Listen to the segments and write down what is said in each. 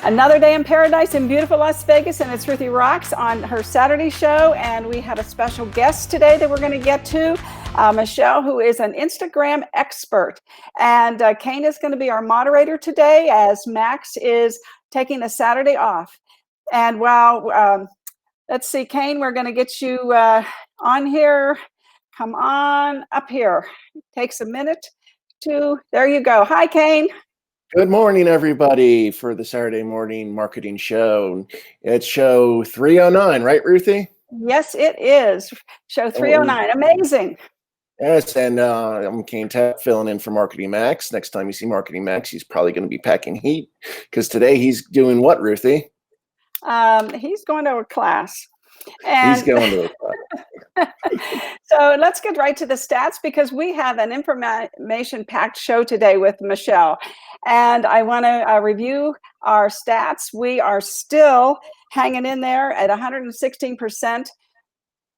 Another day in paradise in beautiful Las Vegas, and it's Ruthie Rocks on her Saturday show. And we have a special guest today that we're going to get to, Michelle, who is an Instagram expert. And Kane is going to be our moderator today as Max is taking the Saturday off. And while, let's see, Kane, we're going to get you on here. Come on up here. It takes a minute to, there you go. Hi, Kane. Good morning, everybody, for the Saturday morning marketing show. It's show 309, right, Ruthie? Yes, it is. Show 309. Amazing. Yes, and I'm Kane Tapp filling in for Marketing Max. Next time you see Marketing Max, he's probably going to be packing heat because today he's doing what, Ruthie? He's going to a class. And he's going to a class. So let's get right to the stats because we have an information-packed show today with Michelle. And I want to review our stats. We are still hanging in there at 116%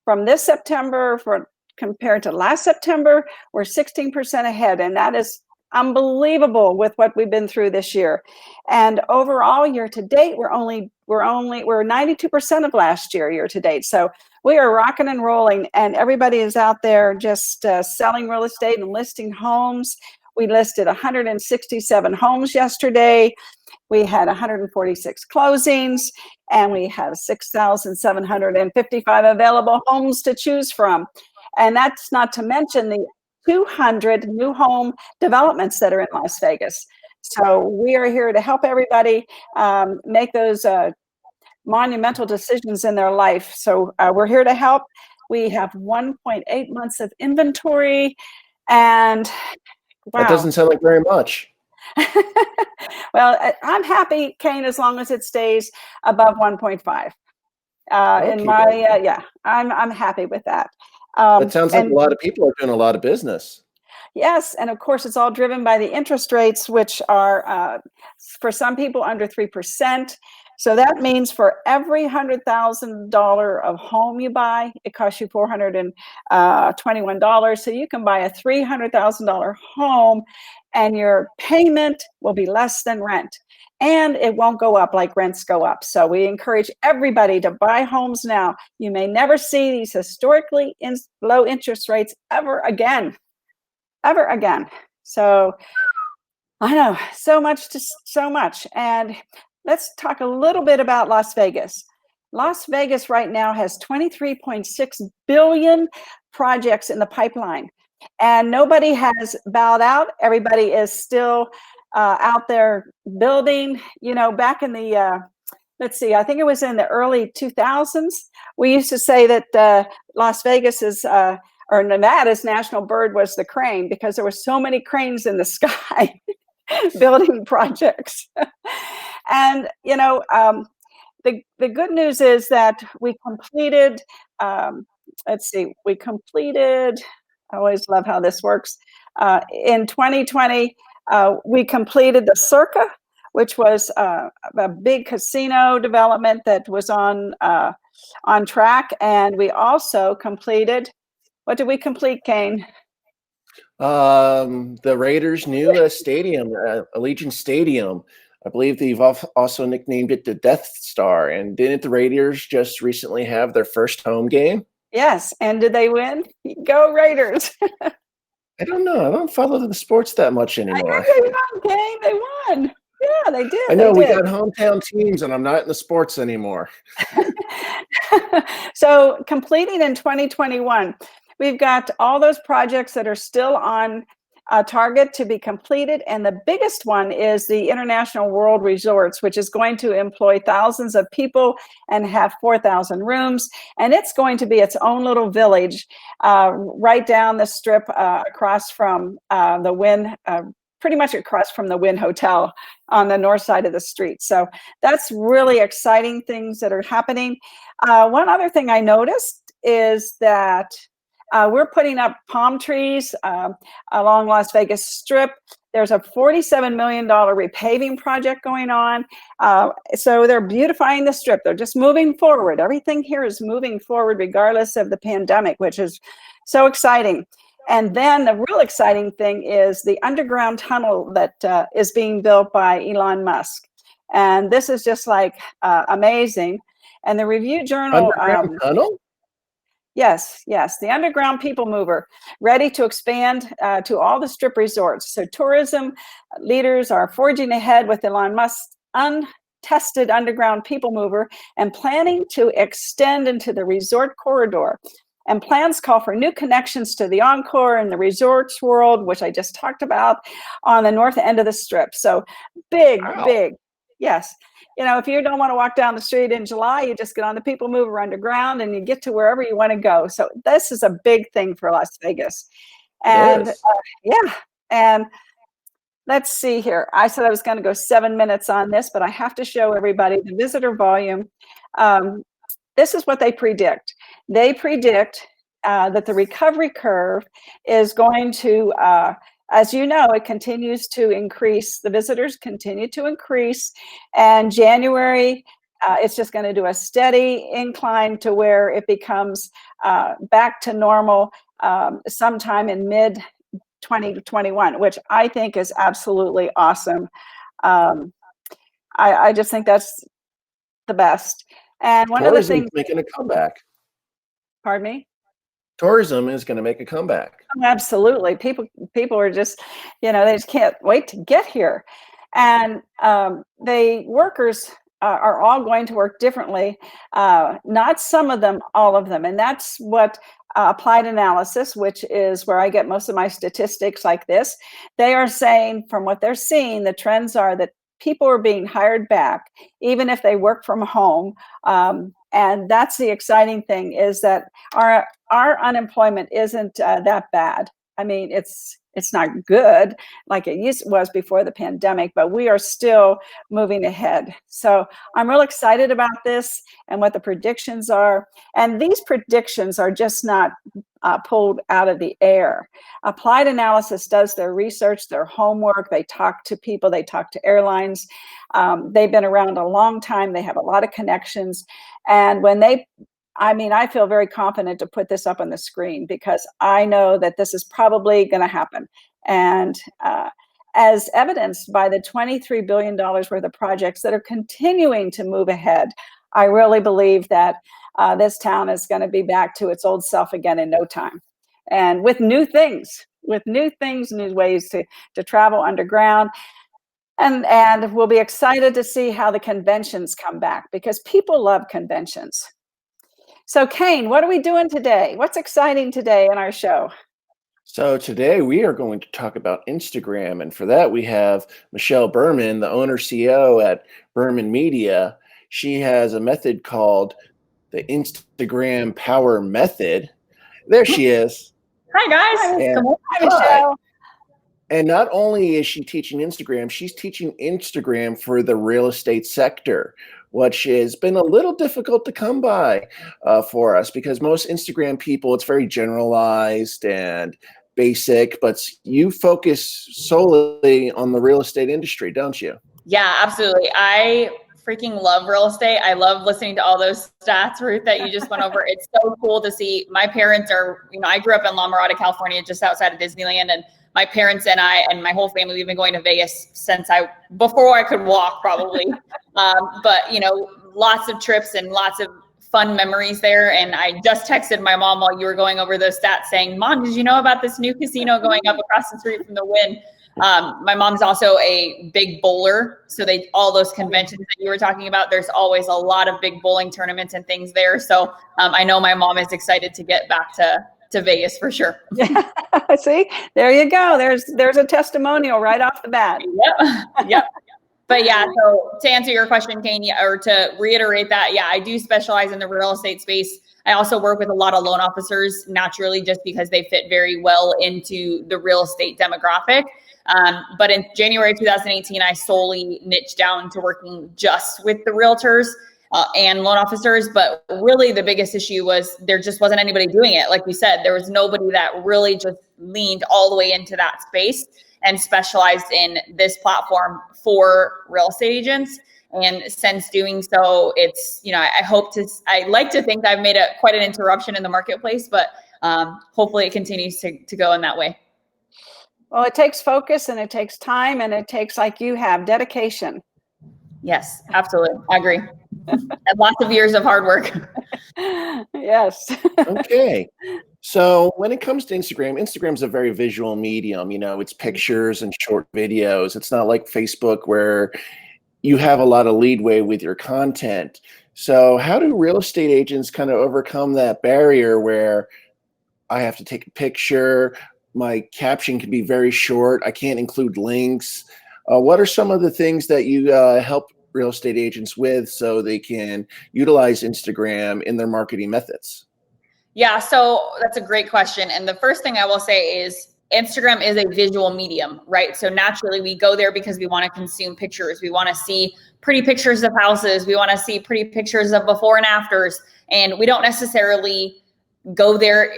from this September compared to last September. We're 16% ahead, and that is unbelievable with what we've been through this year. And overall, year to date, we're 92% of last year to date. So we are rocking and rolling, and everybody is out there just selling real estate and listing homes. We listed 167 homes yesterday. We had 146 closings, and we have 6,755 available homes to choose from. And that's not to mention the 200 new home developments that are in Las Vegas. So we are here to help everybody make those monumental decisions in their life. So we're here to help. We have 1.8 months of inventory, and wow. That doesn't sound like very much. Well, I'm happy, Kane, as long as it stays above 1.5. I'm happy with that. That sounds like a lot of people are doing a lot of business. Yes, and of course, it's all driven by the interest rates, which are for some people under 3%. So that means for every $100,000 of home you buy, it costs you $421. So you can buy a $300,000 home, and your payment will be less than rent. And it won't go up like rents go up. So we encourage everybody to buy homes now. You may never see these historically low interest rates ever again. So I know so much. And let's talk a little bit about Las Vegas. Las Vegas right now has 23.6 billion projects in the pipeline. And nobody has bowed out. Everybody is still out there building. You know, back in the, let's see, I think it was in the early 2000s, we used to say that Las Vegas is, or Nevada's national bird was the crane, because there were so many cranes in the sky building projects. And, you know, the good news is that we completed, I always love how this works. In 2020, we completed the Circa, which was a big casino development that was on track. And we also completed, what did we complete, Kane? The Raiders' new stadium, Allegiant Stadium. I believe they've also nicknamed it the Death Star. And didn't the Raiders just recently have their first home game? Yes. And did they win? Go Raiders. I don't know. I don't follow the sports that much anymore. They won, Kane. They won. Yeah, they did. I know we got hometown teams, and I'm not in the sports anymore. So completing in 2021, we've got all those projects that are still on target to be completed. And the biggest one is the International World Resorts, which is going to employ thousands of people and have 4,000 rooms. And it's going to be its own little village right down the strip across from the Wynn, pretty much across from the Wynn Hotel on the north side of the street. So that's really exciting things that are happening. One other thing I noticed is that we're putting up palm trees along Las Vegas Strip. There's a $47 million repaving project going on. So they're beautifying the Strip. They're just moving forward. Everything here is moving forward regardless of the pandemic, which is so exciting. And then the real exciting thing is the underground tunnel that is being built by Elon Musk. And this is just like amazing. And the Review Journal, Underground tunnel? yes, the underground people mover, ready to expand to all the strip resorts. So tourism leaders are forging ahead with Elon Musk's untested underground people mover and planning to extend into the resort corridor. And plans call for new connections to the Encore and the Resorts World, which I just talked about, on the north end of the strip. So big, Wow. big, yes. You know, if you don't want to walk down the street in July, you just get on the People Mover underground and you get to wherever you want to go. So this is a big thing for Las Vegas. And yeah, and let's see here. I said I was going to go 7 minutes on this, but I have to show everybody the visitor volume. This is what they predict. They predict that the recovery curve is going to, as you know, it continues to increase. The visitors continue to increase. And January, it's just going to do a steady incline to where it becomes back to normal sometime in mid 2021, which I think is absolutely awesome. I just think that's the best. And one of the things making a comeback. Pardon me? Tourism is going to make a comeback. Oh, absolutely. People are just, you know, they just can't wait to get here. And the workers are all going to work differently. Not some of them, all of them. And that's what applied analysis, which is where I get most of my statistics like this. They are saying from what they're seeing, the trends are that people are being hired back, even if they work from home. And that's the exciting thing, is that our unemployment isn't that bad. I mean, it's not good like it was before the pandemic, but we are still moving ahead. So I'm real excited about this and what the predictions are. And these predictions are just not pulled out of the air. Applied Analysis does their research, their homework. They talk to people, they talk to airlines. They've been around a long time. They have a lot of connections. And when I feel very confident to put this up on the screen because I know that this is probably going to happen. And as evidenced by the $23 billion worth of projects that are continuing to move ahead, I really believe that this town is going to be back to its old self again in no time. And with new things, new ways to travel underground. And we'll be excited to see how the conventions come back because people love conventions. So Kane, what are we doing today? What's exciting today in our show? So today we are going to talk about Instagram. And for that, we have Michelle Berman, the owner CEO at Berman Media. She has a method called the Instagram Power Method. There she is. Hi, guys. Hi, Michelle. And not only is she teaching Instagram, she's teaching Instagram for the real estate sector, which has been a little difficult to come by for us because most Instagram people, it's very generalized and basic, but you focus solely on the real estate industry, don't you? Yeah, absolutely. I freaking love real estate. I love listening to all those stats, Ruth, that you just went over. It's so cool to see. My parents are, I grew up in La Mirada, California, just outside of Disneyland, and my parents and I and my whole family, we've been going to Vegas since before I could walk probably. But lots of trips and lots of fun memories there. And I just texted my mom while you were going over those stats saying, Mom, did you know about this new casino going up across the street from the Wynn? My mom's also a big bowler. So all those conventions that you were talking about, there's always a lot of big bowling tournaments and things there. So I know my mom is excited to get back to Vegas for sure. See, there you go. There's a testimonial right off the bat. Yep. But yeah, so to answer your question, Kane, or to reiterate that, yeah, I do specialize in the real estate space. I also work with a lot of loan officers naturally, just because they fit very well into the real estate demographic. But in January 2018, I solely niched down to working just with the realtors and loan officers. But really the biggest issue was there just wasn't anybody doing it. Like we said, there was nobody that really just leaned all the way into that space and specialized in this platform for real estate agents. And since doing so, it's, I like to think I've made quite an interruption in the marketplace, but hopefully it continues to go in that way. Well, it takes focus and it takes time and it takes, like you have, dedication. Yes, absolutely. I agree. And lots of years of hard work. Yes. Okay. So when it comes to Instagram, Instagram's a very visual medium. It's pictures and short videos. It's not like Facebook where you have a lot of leadway with your content. So how do real estate agents kind of overcome that barrier where I have to take a picture, my caption can be very short, I can't include links? What are some of the things that you help real estate agents with so they can utilize Instagram in their marketing methods? Yeah, so that's a great question. And the first thing I will say is Instagram is a visual medium, right? So naturally we go there because we want to consume pictures. We want to see pretty pictures of houses. We want to see pretty pictures of before and afters. And we don't necessarily go there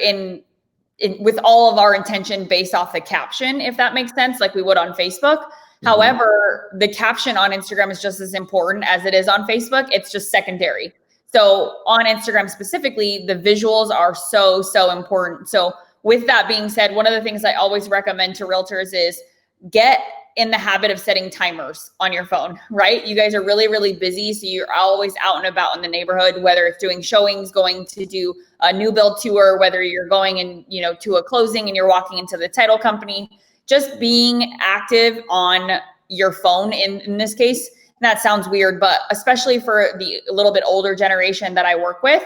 with all of our intention based off the caption, if that makes sense, like we would on Facebook. Mm-hmm. However, the caption on Instagram is just as important as it is on Facebook. It's just secondary. So on Instagram specifically, the visuals are so, so important. So with that being said, one of the things I always recommend to realtors is get in the habit of setting timers on your phone, right? You guys are really, really busy. So you're always out and about in the neighborhood, whether it's doing showings, going to do a new build tour, whether you're going to a closing and you're walking into the title company, just being active on your phone in this case. That sounds weird, but especially for the a little bit older generation that I work with,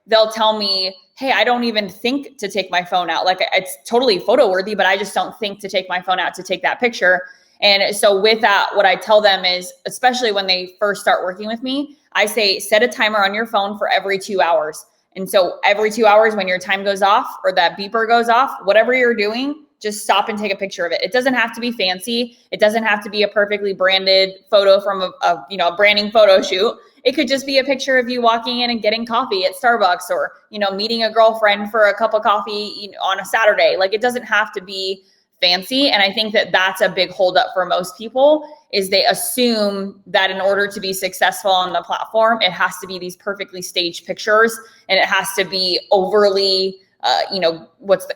they'll tell me, hey, I don't even think to take my phone out. Like, it's totally photo worthy, but I just don't think to take my phone out to take that picture. And so with that, what I tell them is, especially when they first start working with me, I say, set a timer on your phone for every 2 hours. And so every 2 hours when your time goes off or that beeper goes off, whatever you're doing, just stop and take a picture of it. It doesn't have to be fancy. It doesn't have to be a perfectly branded photo from a branding photo shoot. It could just be a picture of you walking in and getting coffee at Starbucks, or, meeting a girlfriend for a cup of coffee on a Saturday. Like, it doesn't have to be fancy. And I think that that's a big holdup for most people, is they assume that in order to be successful on the platform, it has to be these perfectly staged pictures, and it has to be overly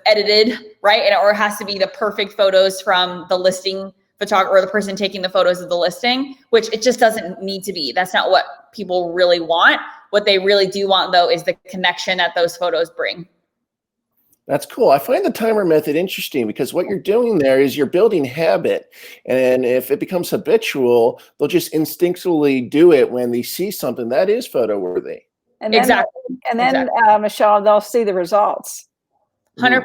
edited, right? Or it has to be the perfect photos from the listing photographer, or the person taking the photos of the listing, which it just doesn't need to be. That's not what people really want. What they really do want, though, is the connection that those photos bring. That's cool. I find the timer method interesting because what you're doing there is you're building habit. And if it becomes habitual, they'll just instinctually do it when they see something that is photo worthy. And then, exactly. Michelle, they'll see the results. 100%.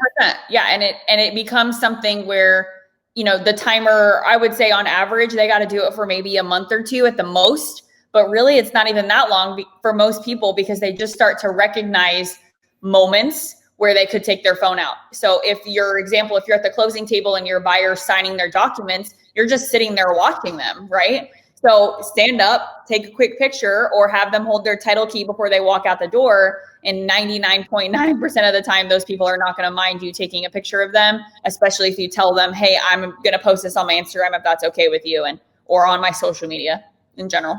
Yeah. And it becomes something where, the timer, I would say on average, they got to do it for maybe a month or two at the most, but really it's not even that long for most people, because they just start to recognize moments where they could take their phone out. So if you're at the closing table and your buyer's signing their documents, you're just sitting there watching them, right? So stand up, take a quick picture, or have them hold their title key before they walk out the door. And 99.9% of the time, those people are not going to mind you taking a picture of them, especially if you tell them, hey, I'm going to post this on my Instagram if that's okay with you, or on my social media in general.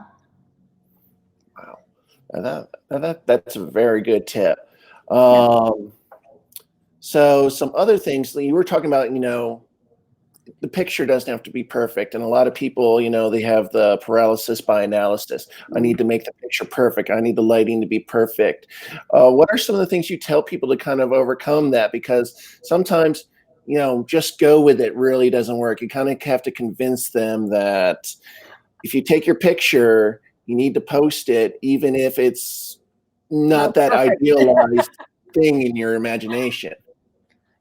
Wow. That's a very good tip. So some other things you were talking about, the picture doesn't have to be perfect. And a lot of people, they have the paralysis by analysis. I need to make the picture perfect. I need the lighting to be perfect. What are some of the things you tell people to kind of overcome that? Because sometimes, just go with it really doesn't work. You kind of have to convince them that if you take your picture, you need to post it, even if it's not that idealized thing in your imagination.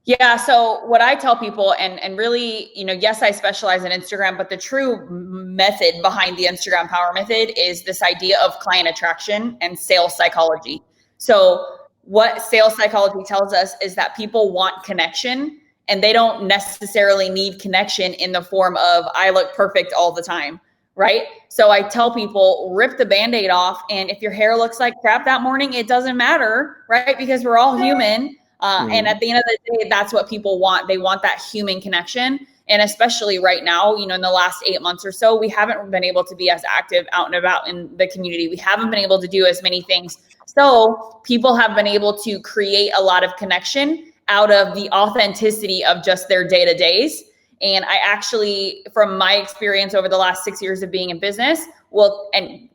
Yeah. So what I tell people, and really, yes, I specialize in Instagram, but the true method behind the Instagram power method is this idea of client attraction and sales psychology. So what sales psychology tells us is that people want connection, and they don't necessarily need connection in the form of, I look perfect all the time, right? So I tell people, rip the Band-Aid off. And if your hair looks like crap that morning, it doesn't matter, right? Because we're all human. And at the end of the day, that's what people want. They want that human connection. And especially right now, in the last 8 months or so, we haven't been able to be as active out and about in the community. We haven't been able to do as many things. So people have been able to create a lot of connection out of the authenticity of just their day-to-days. And I actually, from my experience over the last 6 years of being in business,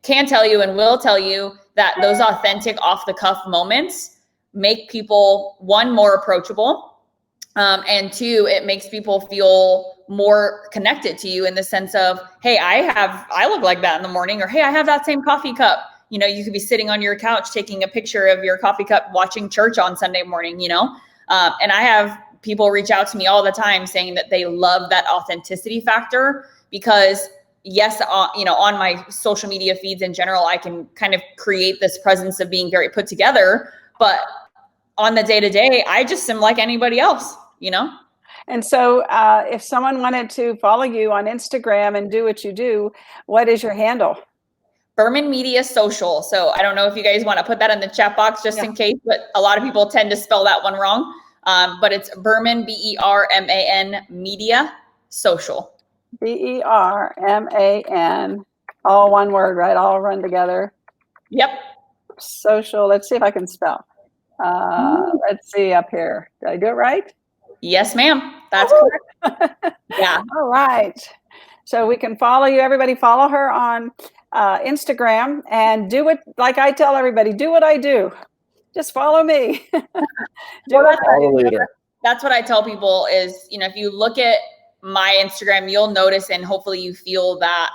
can tell you and will tell you that those authentic off the cuff moments make people, one, more approachable, and two, it makes people feel more connected to you in the sense of, hey, I look like that in the morning, or hey, I have that same coffee cup. You know, you could be sitting on your couch taking a picture of your coffee cup, watching church on Sunday morning, you know? And I have people reach out to me all the time saying that they love that authenticity factor because yes, you know, on my social media feeds in general, I can kind of create this presence of being very put together, but on the day-to-day, I just am like anybody else, you know? And so if someone wanted to follow you on Instagram and do what you do, what is your handle? Berman Media Social. So I don't know if you guys want to put that in the chat box just in case, but a lot of people tend to spell that one wrong. But it's Berman, BERMAN Media Social. BERMAN, all one word, right? All run together. Yep. Social. Let's see if I can spell. Let's see up here. Did I do it right? Yes, ma'am. That's correct. Yeah. All right. So we can follow you. Everybody follow her on Instagram and do it like I tell everybody, do what I do. Just follow me. That's what I tell people is, you know, if you look at my Instagram, you'll notice and hopefully you feel that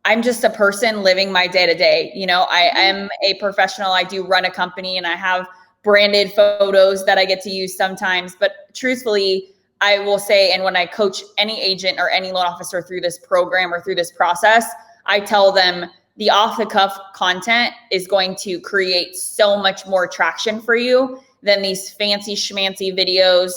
I'm just a person living my day to day. You know, I am a professional. I do run a company and I have branded photos that I get to use sometimes. But truthfully, I will say, and when I coach any agent or any loan officer through this program or through this process, I tell them the off the cuff content is going to create so much more traction for you than these fancy schmancy videos,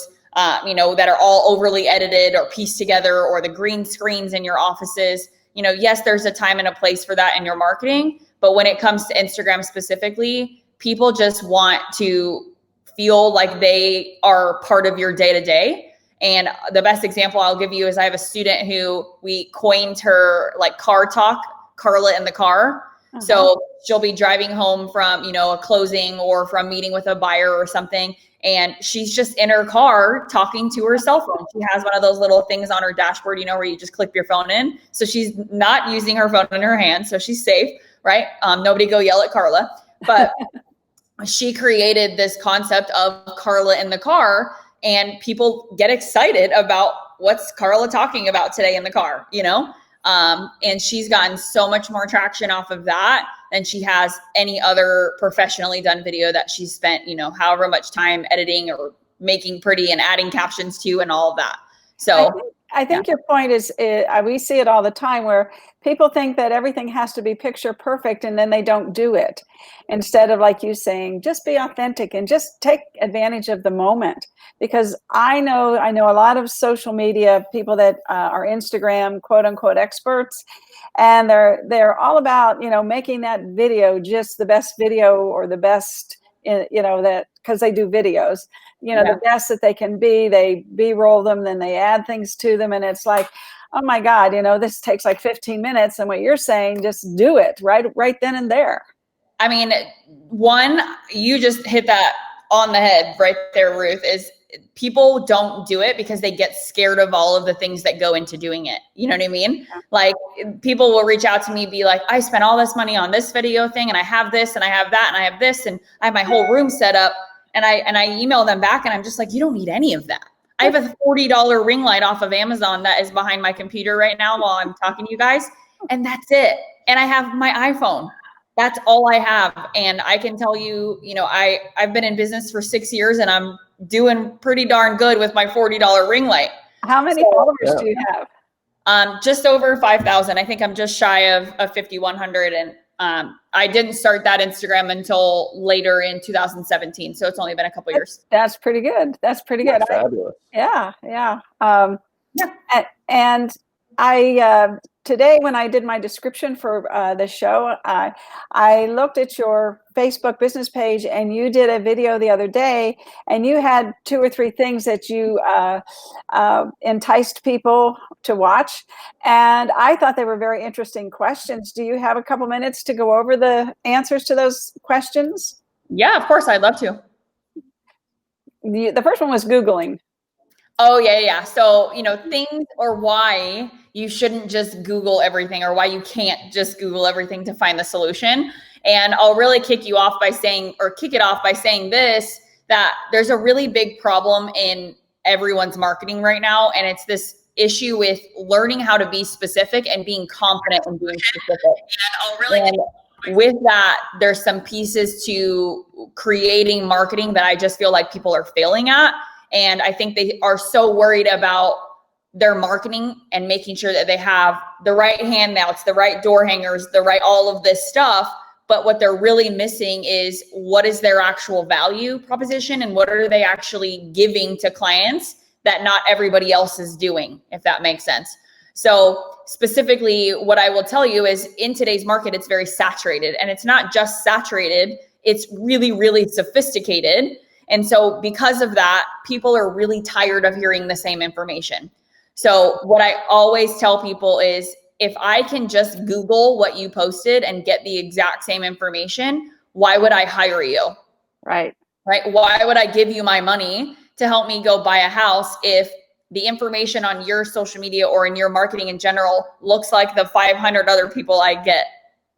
you know, that are all overly edited or pieced together, or the green screens in your offices. You know, yes, there's a time and a place for that in your marketing, but when it comes to Instagram specifically, people just want to feel like they are part of your day-to-day. And the best example I'll give you is I have a student who we coined her like car talk, Carla in the car. So she'll be driving home from, you know, a closing or from meeting with a buyer or something. And she's just in her car talking to her cell phone. She has one of those little things on her dashboard, you know, where you just clip your phone in. So she's not using her phone in her hand. So she's safe, right? Nobody go yell at Carla. But she created this concept of Carla in the car, and people get excited about what's Carla talking about today in the car, you know? And she's gotten so much more traction off of that than she has any other professionally done video that she's spent, you know, however much time editing or making pretty and adding captions to and all of that. So I think your point is, we see it all the time where people think that everything has to be picture perfect and then they don't do it. Instead of, like you saying, just be authentic and just take advantage of the moment. Because I know a lot of social media people that are Instagram quote unquote experts, and they're all about, you know, making that video just the best video or the best, you know, that because they do videos, you know, the best that they can be. They B-roll them, then they add things to them, and it's like, oh my God, you know, this takes like 15 minutes, and what you're saying, just do it right then and there. I mean, one, you just hit that on the head right there, Ruth, is people don't do it because they get scared of all of the things that go into doing it. You know what I mean? Like, people will reach out to me, be like, I spent all this money on this video thing, and I have this, and I have that, and I have this, and I have my whole room set up. And I email them back, and I'm just like, you don't need any of that. I have a $40 ring light off of Amazon that is behind my computer right now while I'm talking to you guys. And that's it. And I have my iPhone. That's all I have. And I can tell you, you know, I've been in business for 6 years, and I'm doing pretty darn good with my $40 ring light. How many followers do you have? Just over 5,000. I think I'm just shy of 5,100. And I didn't start that Instagram until later in 2017. So it's only been a couple years. That's pretty good. That's pretty good. Fabulous. Yeah. And I today, when I did my description for the show, I looked at your Facebook business page, and you did a video the other day, and you had 2 or 3 things that you enticed people to watch. And I thought they were very interesting questions. Do you have a couple minutes to go over the answers to those questions? Yeah, of course. I'd love to. The first one was Googling. Oh, yeah, yeah. So, things or why you shouldn't just Google everything, or why you can't just Google everything to find the solution. And I'll really kick it off by saying this, that there's a really big problem in everyone's marketing right now. And it's this issue with learning how to be specific and being confident in being specific. And with that, there's some pieces to creating marketing that I just feel like people are failing at. And I think they are so worried about their marketing and making sure that they have the right handouts, the right door hangers, the right, all of this stuff. But what they're really missing is what is their actual value proposition and what are they actually giving to clients that not everybody else is doing, if that makes sense. So specifically, what I will tell you is in today's market, it's very saturated, and it's not just saturated, it's really, really sophisticated. And so because of that, people are really tired of hearing the same information. So what I always tell people is, if I can just Google what you posted and get the exact same information, why would I hire you? Right. Right? Why would I give you my money to help me go buy a house if the information on your social media or in your marketing in general looks like the 500 other people I get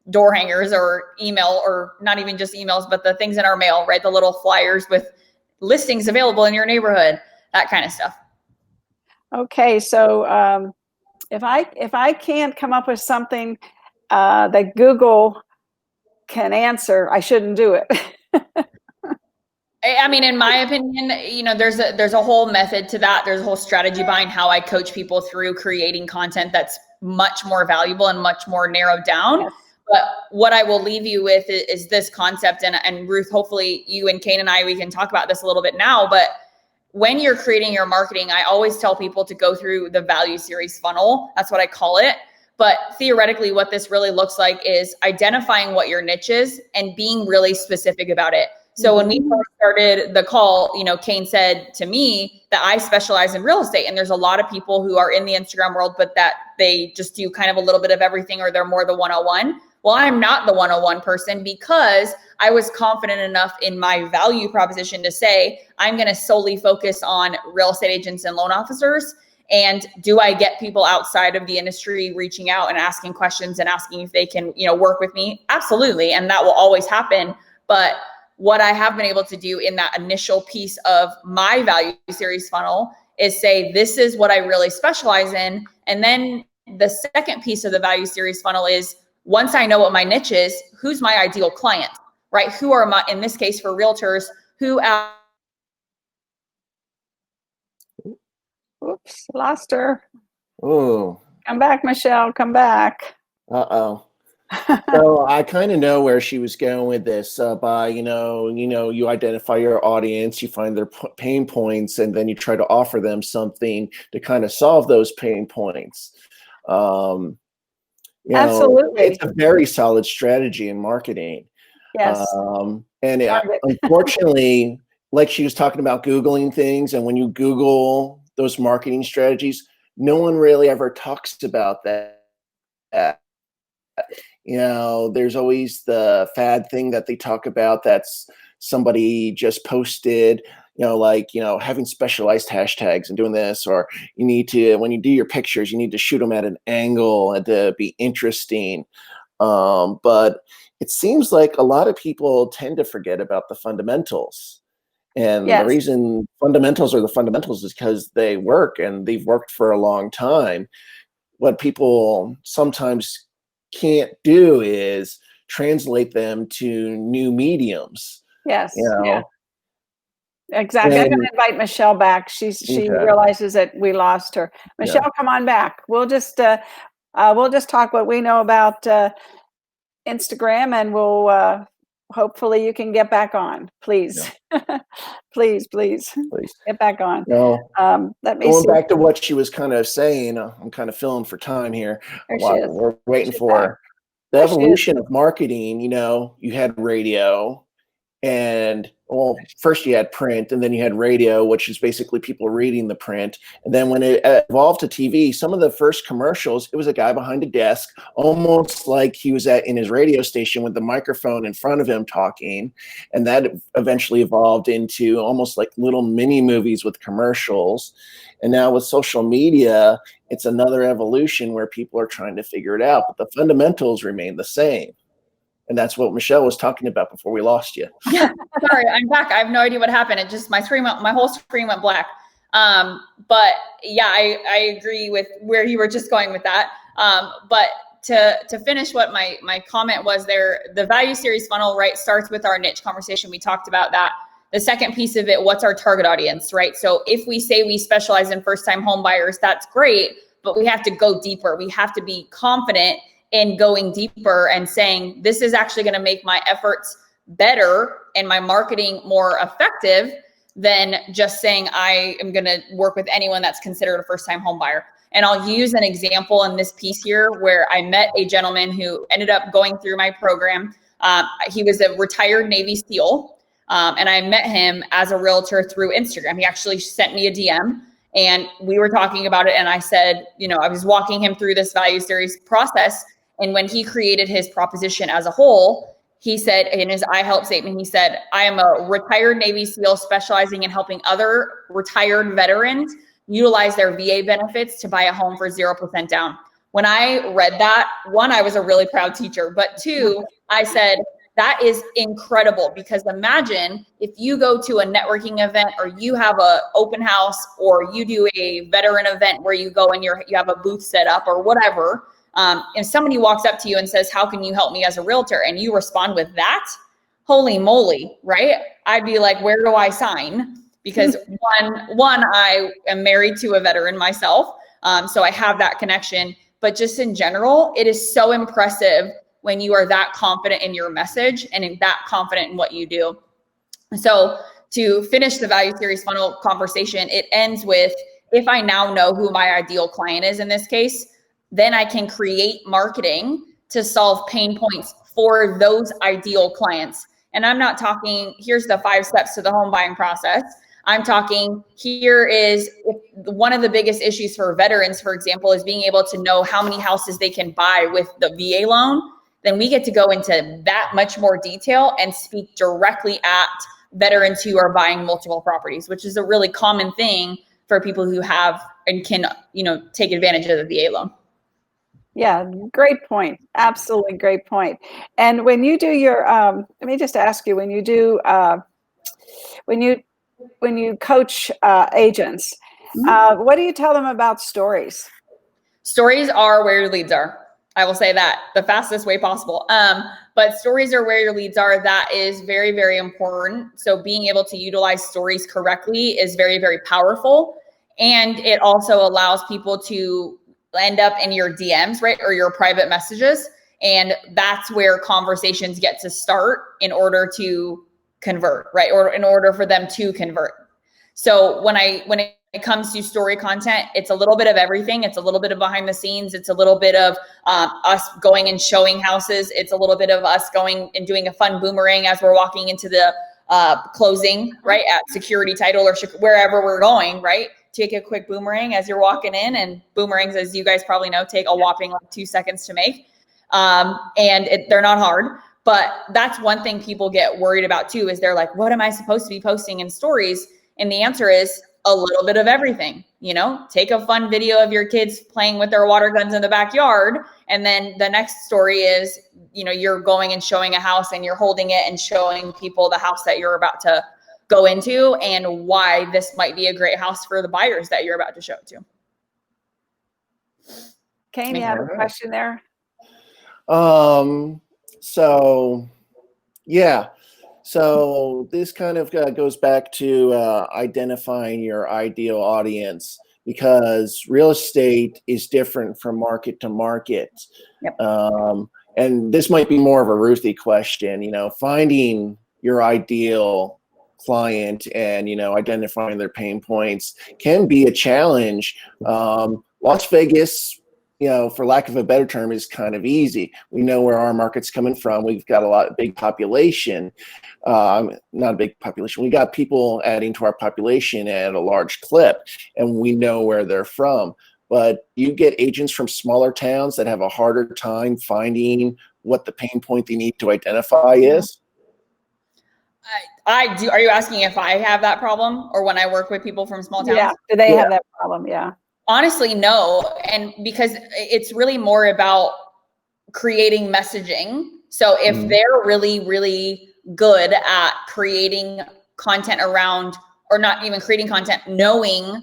door hangers or email, or not even just emails, but the things in our mail, right? The little flyers with listings available in your neighborhood, that kind of stuff. Okay. So if I can't come up with something that Google can answer, I shouldn't do it. I mean, in my opinion, there's a whole method to that. There's a whole strategy behind how I coach people through creating content that's much more valuable and much more narrowed down. Yes. But what I will leave you with is this concept, and Ruth, hopefully you and Kane and I, we can talk about this a little bit now, but when you're creating your marketing, I always tell people to go through the value series funnel. That's what I call it. But theoretically, what this really looks like is identifying what your niche is and being really specific about it. So when we first started the call, Kane said to me that I specialize in real estate, and there's a lot of people who are in the Instagram world, but that they just do kind of a little bit of everything, or they're more the 101. Well, I'm not the 101 person, because I was confident enough in my value proposition to say, I'm going to solely focus on real estate agents and loan officers. And do I get people outside of the industry reaching out and asking questions and asking if they can, work with me? Absolutely. And that will always happen. But what I have been able to do in that initial piece of my value series funnel is say, this is what I really specialize in. And then the second piece of the value series funnel is, once I know what my niche is, who's my ideal client, right? Who are my, in this case for realtors, who are... Oops, lost her. Oh. Come back, Michelle, come back. Uh-oh. So I kind of know where she was going with this by, you identify your audience, you find their pain points, and then you try to offer them something to kind of solve those pain points. Absolutely. It's a very solid strategy in marketing. Yes. Unfortunately, like she was talking about Googling things, and when you Google those marketing strategies, no one really ever talks about that. There's always the fad thing that they talk about that's somebody just posted, having specialized hashtags and doing this, or you need to, when you do your pictures, you need to shoot them at an angle and to be interesting. But it seems like a lot of people tend to forget about the fundamentals. And yes. The reason fundamentals are the fundamentals is because they work, and they've worked for a long time. What people sometimes can't do is translate them to new mediums. Yes. Yeah. Exactly. I'm going to invite Michelle back. She realizes that we lost her. Michelle, come on back. We'll just talk what we know about Instagram, and we'll hopefully you can get back on. Please, please get back on. Let me going back to what she was kind of saying. I'm kind of filling for time here. We're waiting for her. The evolution of marketing. You had radio, And well, first you had print, and then you had radio, which is basically people reading the print. And then when it evolved to TV, some of the first commercials, it was a guy behind a desk, almost like he was in his radio station with the microphone in front of him talking. And that eventually evolved into almost like little mini movies with commercials. And now with social media, it's another evolution where people are trying to figure it out, but the fundamentals remain the same. And that's what Michelle was talking about before we lost you. Yeah, sorry, I'm back. I have no idea what happened. It just, my whole screen went black. But yeah, I agree with where you were just going with that. But to finish what my comment was there, the value series funnel, right, starts with our niche conversation. We talked about that. The second piece of it, what's our target audience, right? So if we say we specialize in first-time home buyers, that's great, but we have to go deeper. We have to be confident in going deeper and saying, this is actually going to make my efforts better and my marketing more effective than just saying I am going to work with anyone that's considered a first-time home buyer. And I'll use an example in this piece here where I met a gentleman who ended up going through my program. He was a retired Navy SEAL, and I met him as a realtor through Instagram. He actually sent me a DM. And we were talking about it. And I said, I was walking him through this value series process. And when he created his proposition as a whole, he said in his I help statement, he said, I am a retired Navy SEAL specializing in helping other retired veterans utilize their VA benefits to buy a home for 0% down. When I read that, one, I was a really proud teacher, but two, I said, that is incredible, because imagine if you go to a networking event or you have a open house or you do a veteran event where you go and you have a booth set up or whatever. And somebody walks up to you and says, how can you help me as a realtor? And you respond with that, holy moly, right? I'd be like, where do I sign? Because one, I am married to a veteran myself. So I have that connection, but just in general, it is so impressive when you are that confident in your message and in that confident in what you do. So to finish the value series funnel conversation, it ends with, if I now know who my ideal client is in this case, then I can create marketing to solve pain points for those ideal clients. And I'm not talking, here's the 5 steps to the home buying process. I'm talking, here is one of the biggest issues for veterans, for example, is being able to know how many houses they can buy with the VA loan. Then we get to go into that much more detail and speak directly at veterans who are buying multiple properties, which is a really common thing for people who have and can, take advantage of the VA loan. Yeah, great point. Absolutely great point. And when you do your, let me just ask you, when you do, when you coach agents, what do you tell them about stories? Stories are where your leads are. I will say that the fastest way possible. But stories are where your leads are. That is very, very important. So being able to utilize stories correctly is very, very powerful. And it also allows people to end up in your DMs, right? Or your private messages. And that's where conversations get to start in order to convert, right? Or in order for them to convert. So when it comes to story content, it's a little bit of everything. It's a little bit of behind the scenes. It's a little bit of us going and showing houses. It's a little bit of us going and doing a fun boomerang as we're walking into the closing, right? At security title or wherever we're going, right? Take a quick boomerang as you're walking in, and boomerangs, as you guys probably know, take a whopping 2 seconds to make. And they're not hard, but that's one thing people get worried about too, is they're like, what am I supposed to be posting in stories? And the answer is a little bit of everything. Take a fun video of your kids playing with their water guns in the backyard. And then the next story is, you're going and showing a house and you're holding it and showing people the house that you're about to go into and why this might be a great house for the buyers that you're about to show it to. Kane, you have a question there? So this kind of goes back to identifying your ideal audience, because real estate is different from market to market. Yep. And this might be more of a Ruthie question, finding your ideal client and, identifying their pain points can be a challenge. Las Vegas for lack of a better term, is kind of easy. We know where our market's coming from. We've got big population, not a big population. We got people adding to our population at a large clip, and we know where they're from. But you get agents from smaller towns that have a harder time finding what the pain point they need to identify is. I do. Are you asking if I have that problem, or when I work with people from small towns? Yeah. Do they have that problem? Yeah. Honestly, no. And because it's really more about creating messaging. So if they're really, really good at creating content around, or not even creating content, knowing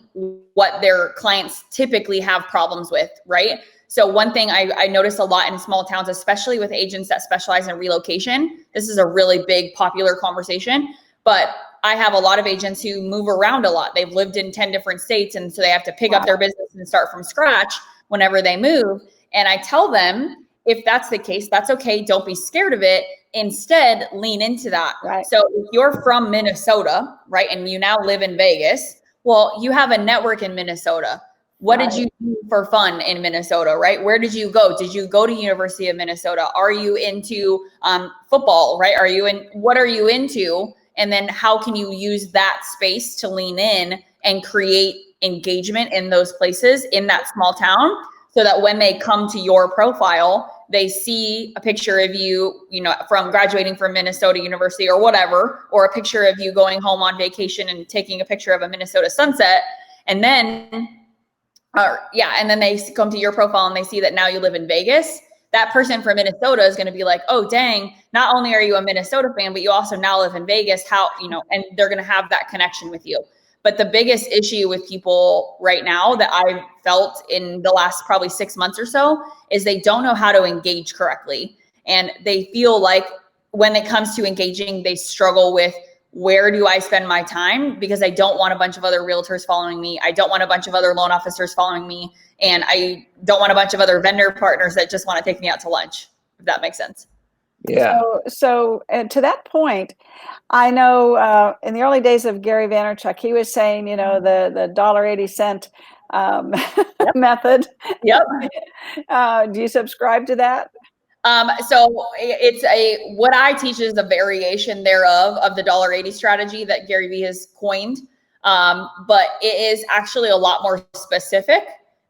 what their clients typically have problems with, right? So one thing I notice a lot in small towns, especially with agents that specialize in relocation, this is a really big popular conversation, but I have a lot of agents who move around a lot. They've lived in 10 different states, and so they have to pick up their business and start from scratch whenever they move. And I tell them, if that's the case, that's okay. Don't be scared of it. Instead, lean into that. Right. So if you're from Minnesota, right, and you now live in Vegas, well, you have a network in Minnesota. What did you do for fun in Minnesota, right? Where did you go? Did you go to University of Minnesota? Are you into football, right? What are you into? And then how can you use that space to lean in and create engagement in those places in that small town, so that when they come to your profile, they see a picture of you, from graduating from Minnesota University or whatever, or a picture of you going home on vacation and taking a picture of a Minnesota sunset. And then, and then they come to your profile and they see that now you live in Vegas. That person from Minnesota is going to be like, oh, dang, not only are you a Minnesota fan, but you also now live in Vegas. How, and they're going to have that connection with you. But the biggest issue with people right now that I've felt in the last probably 6 months or so is they don't know how to engage correctly. And they feel like when it comes to engaging, they struggle with, where do I spend my time? Because I don't want a bunch of other realtors following me. I don't want a bunch of other loan officers following me. And I don't want a bunch of other vendor partners that just want to take me out to lunch, if that makes sense. Yeah. So to that point, I know in the early days of Gary Vaynerchuk, he was saying, the $1.80 method. Yep. Do you subscribe to that? So it's what I teach is a variation thereof of the $1.80 strategy that Gary Vee has coined. But it is actually a lot more specific,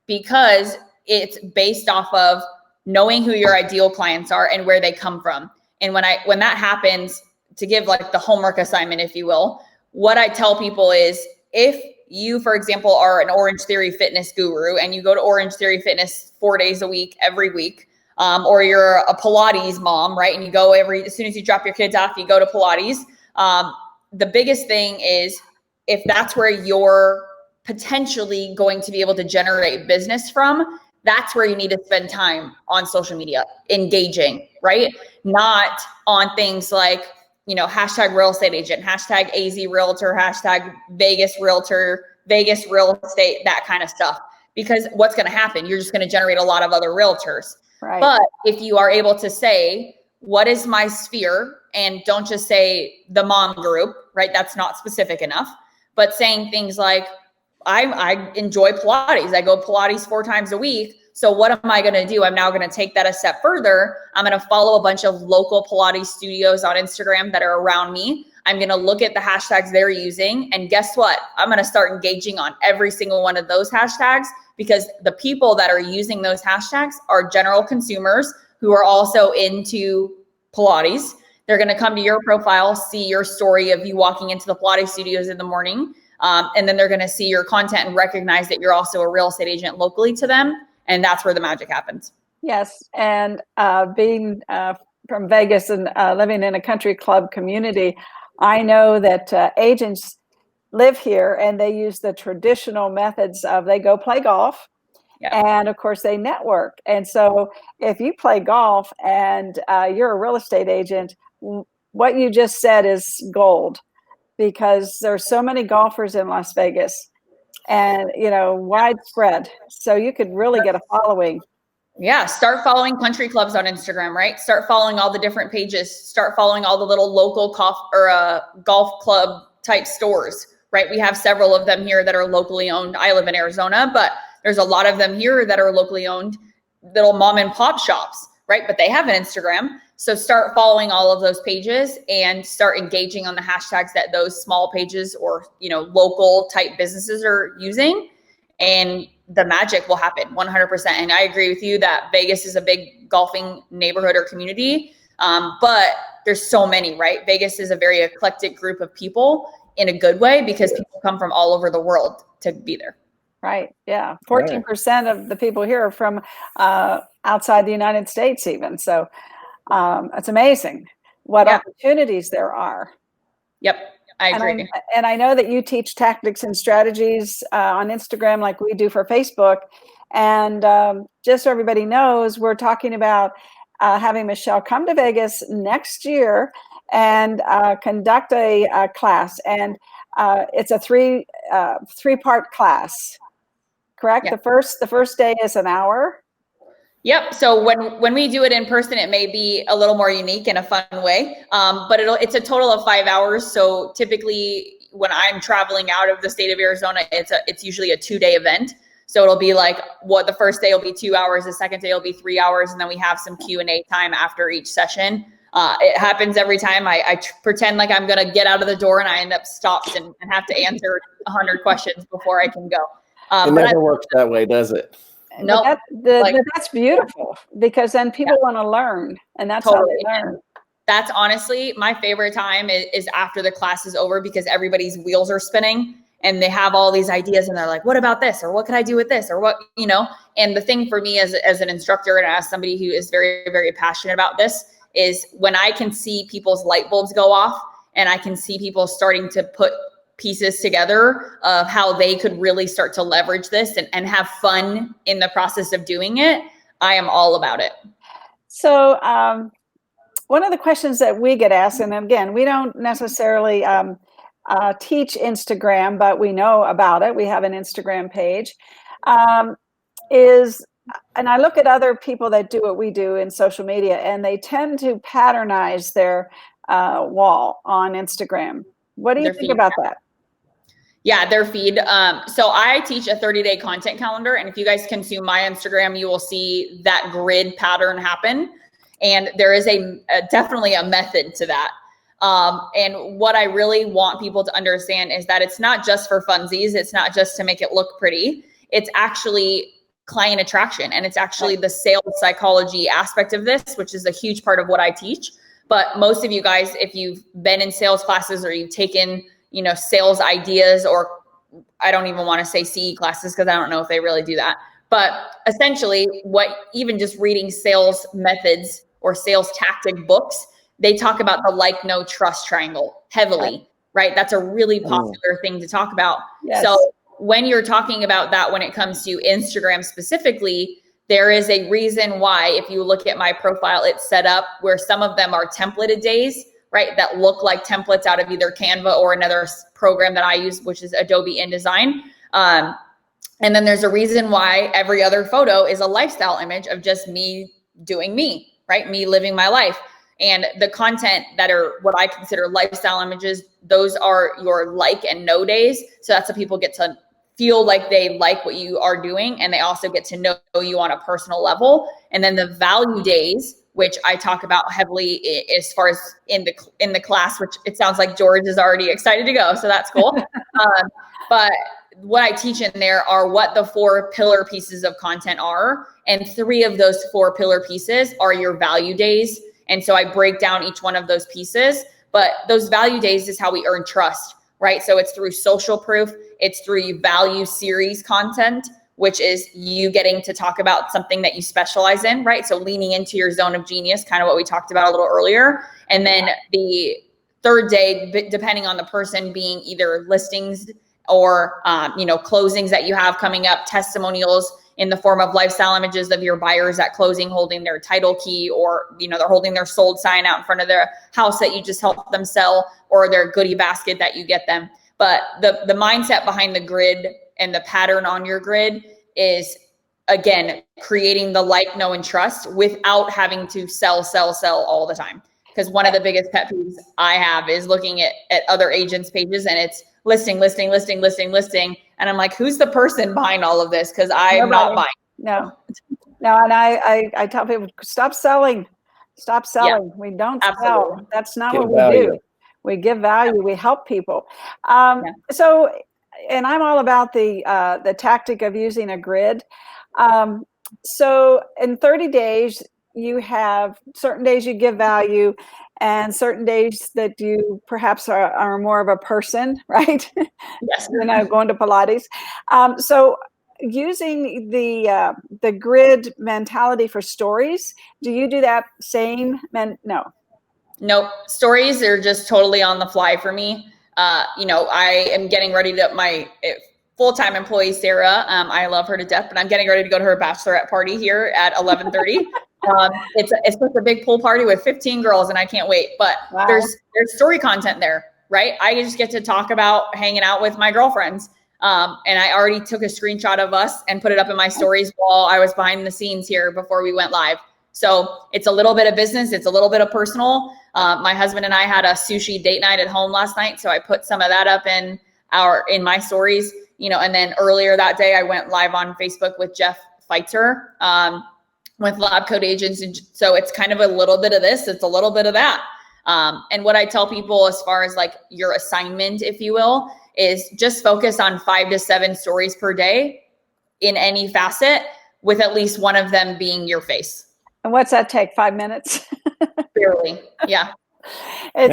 because it's based off of knowing who your ideal clients are and where they come from. And when that happens, to give like the homework assignment, if you will, what I tell people is, if you, for example, are an Orange Theory fitness guru and you go to Orange Theory Fitness 4 days a week, every week, or you're a Pilates mom, right? And you go as soon as you drop your kids off, you go to Pilates. The biggest thing is, if that's where you're potentially going to be able to generate business from, that's where you need to spend time on social media, engaging, right? Not on things like, hashtag real estate agent, hashtag AZ realtor, hashtag Vegas realtor, Vegas real estate, that kind of stuff. Because what's going to happen? You're just going to generate a lot of other realtors. Right. But if you are able to say, what is my sphere? And don't just say the mom group, right? That's not specific enough. But saying things like, I enjoy Pilates. I go Pilates 4 times a week. So what am I going to do? I'm now going to take that a step further. I'm going to follow a bunch of local Pilates studios on Instagram that are around me. I'm going to look at the hashtags they're using. And guess what? I'm going to start engaging on every single one of those hashtags, because the people that are using those hashtags are general consumers who are also into Pilates. They're going to come to your profile, see your story of you walking into the Pilates studios in the morning. And then they're going to see your content and recognize that you're also a real estate agent locally to them. And that's where the magic happens. Yes. And being from Vegas and living in a country club community, I know that agents live here and they use the traditional methods of, they go play golf. Yeah. And of course they network. And so if you play golf and you're a real estate agent, what you just said is gold, because there's so many golfers in Las Vegas and, widespread. So you could really get a following. Yeah. Start following country clubs on Instagram, right? Start following all the different pages, start following all the little local golf club type stores, right? We have several of them here that are locally owned. I live in Arizona, but there's a lot of them here that are locally owned. little mom and pop shops, right? But they have an Instagram. So start following all of those pages and start engaging on the hashtags that those small pages or, you know, local type businesses are using, and the magic will happen 100%. And I agree with you that Vegas is a big golfing neighborhood or community. But there's so many, right? Vegas is a very eclectic group of people in a good way, because people come from all over the world to be there. Right. Yeah. 14% of the people here are from outside the United States even. So it's amazing what opportunities there are. Yep. I agree. And I know that you teach tactics and strategies on Instagram like we do for Facebook. And just so everybody knows, we're talking about having Michelle come to Vegas next year and conduct a class. And it's a three-part class, correct? Yeah. The first day is an hour. Yep. So when we do it in person, it may be a little more unique in a fun way. But it's a total of 5 hours. So typically when I'm traveling out of the state of Arizona, it's usually a 2-day event. So it'll be like the first day will be 2 hours, the second day will be 3 hours, and then we have some Q&A time after each session. It happens every time. I pretend like I'm going to get out of the door and I end up stopped and have to answer 100 questions before I can go. It never works that way, does it? No, that's beautiful, because then people want to learn, and that's how they learn. That's honestly my favorite time is after the class is over, because everybody's wheels are spinning and they have all these ideas and they're like, what about this? Or what can I do with this? Or what, you know? And the thing for me as an instructor and as somebody who is very, very passionate about this is when I can see people's light bulbs go off and I can see people starting to put pieces together of how they could really start to leverage this and have fun in the process of doing it, I am all about it. So one of the questions that we get asked, and again, we don't necessarily teach Instagram, but we know about it. We have an Instagram page, and I look at other people that do what we do in social media, and they tend to patternize their wall on Instagram. What do you think about that? Yeah, their feed. So I teach a 30-day content calendar. And if you guys consume my Instagram, you will see that grid pattern happen. And there is definitely a method to that. And what I really want people to understand is that it's not just for funsies. It's not just to make it look pretty. It's actually client attraction. And it's actually the sales psychology aspect of this, which is a huge part of what I teach. But most of you guys, if you've been in sales classes or you've taken sales ideas, or I don't even want to say CE classes because I don't know if they really do that. But essentially even just reading sales methods or sales tactic books, they talk about the like, know, trust triangle heavily, right? That's a really popular thing to talk about. Yes. So when you're talking about that, when it comes to Instagram specifically, there is a reason why, if you look at my profile, it's set up where some of them are templated days, right? That look like templates out of either Canva or another program that I use, which is Adobe InDesign. And then there's a reason why every other photo is a lifestyle image of just me doing me, right? Me living my life. And the content that are what I consider lifestyle images, those are your like and know days. So that's so people get to feel like they like what you are doing. And they also get to know you on a personal level. And then the value days, which I talk about heavily as far as in the class, which it sounds like George is already excited to go. So that's cool. But what I teach in there are what the 4 pillar pieces of content are. And 3 of those 4 pillar pieces are your value days. And so I break down each one of those pieces, but those value days is how we earn trust, right? So it's through social proof. It's through value series content, which is you getting to talk about something that you specialize in, right? So leaning into your zone of genius, kind of what we talked about a little earlier. And then the 3rd day, depending on the person, being either listings or, closings that you have coming up, testimonials in the form of lifestyle images of your buyers at closing, holding their title key, or, they're holding their sold sign out in front of their house that you just helped them sell, or their goodie basket that you get them. But the mindset behind the grid and the pattern on your grid is, again, creating the like, know, and trust without having to sell all the time. Because one of the biggest pet peeves I have is looking at other agents' pages and it's listing. And I'm like, who's the person behind all of this? Because I'm not buying. No. No, and I tell people, stop selling. Stop selling. We don't absolutely. sell. That's not Give what we value. do. We give value. We help people. Yeah. So, and I'm all about the tactic of using a grid. So in 30 days, you have certain days you give value and certain days that you perhaps are more of a person, right? Yes. You know, going to Pilates. So using the grid mentality for stories, do you do that same? No. Nope. Stories are just totally on the fly for me. You know, I am getting ready to my full-time employee, Sarah. I love her to death, but I'm getting ready to go to her bachelorette party here at 11:30. It's just a big pool party with 15 girls, and I can't wait. But Wow. there's story content there, right? I just get to talk about hanging out with my girlfriends. And I already took a screenshot of us and put it up in my stories while I was behind the scenes here before we went live. So it's a little bit of business. It's a little bit of personal. My husband and I had a sushi date night at home last night. So I put some of that up in my stories, you know, and then earlier that day, I went live on Facebook with Jeff Feitzer, with Lab Code Agents. And so it's kind of a little bit of this, it's a little bit of that. And what I tell people as far as like your assignment, if you will, is just focus on 5 to 7 stories per day in any facet, with at least one of them being your face. And what's that take? 5 minutes? Barely. Yeah. Go